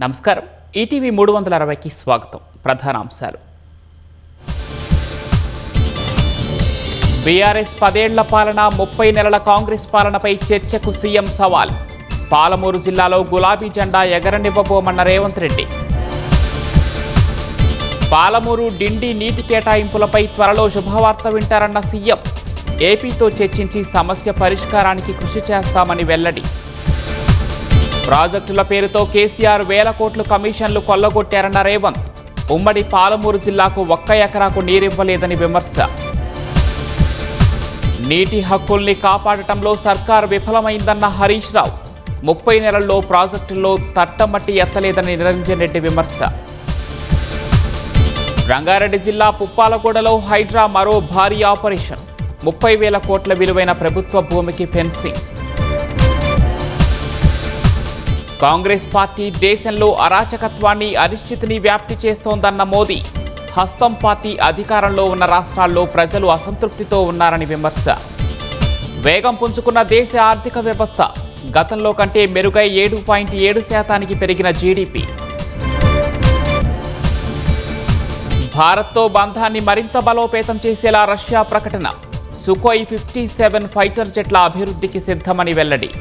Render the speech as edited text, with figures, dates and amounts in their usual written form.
నమస్కారం. ఈటీవీ 360కి స్వాగతం. ప్రధానాంశాలు. బీఆర్ఎస్ 10 ఏళ్ల పాలన, 30 నెలల కాంగ్రెస్ పాలనపై చర్చకు సీఎం సవాల్. పాలమూరు జిల్లాలో గులాబీ జెండా ఎగరనివ్వబోమన్న రేవంత్ రెడ్డి. పాలమూరు డిండి నీటి కేటాయింపులపై త్వరలో శుభవార్త వింటారన్న సీఎం. ఏపీతో చర్చించి సమస్య పరిష్కారానికి కృషి చేస్తామని వెల్లడి. ప్రాజెక్టుల పేరుతో కేసీఆర్ వేల కోట్ల కమిషన్లు కొల్లగొట్టారన్న రేవంత్. ఉమ్మడి పాలమూరు జిల్లాకు 1 ఎకరాకు నీరివ్వలేదని విమర్శ. నీటి హక్కుల్ని కాపాడటంలో సర్కార్ విఫలమైందన్న హరీష్ రావు. 30 నెలల్లో ప్రాజెక్టుల్లో తట్టమట్టి ఎత్తలేదని నిరంజన్ రెడ్డి విమర్శ. రంగారెడ్డి జిల్లా పుప్పాలగూడలో హైడ్రా మరో భారీ ఆపరేషన్. 30,000 కోట్ల విలువైన ప్రభుత్వ భూమికి ఫెన్సింగ్. కాంగ్రెస్ పార్టీ దేశంలో అరాచకత్వాన్ని, అనిశ్చితిని వ్యాప్తి చేస్తోందన్న మోదీ. హస్తం పార్టీ అధికారంలో ఉన్న రాష్ట్రాల్లో ప్రజలు అసంతృప్తితో ఉన్నారని విమర్శ. వేగం పుంజుకున్న దేశ ఆర్థిక వ్యవస్థ. గతంలో కంటే మెరుగై 7.7% పెరిగిన జీడీపీ. భారత్తో బంధాన్ని మరింత బలోపేతం చేసేలా రష్యా ప్రకటన. సుకోయ్ 57 ఫైటర్ జెట్ల అభివృద్ధికి సిద్ధమని వెల్లడి.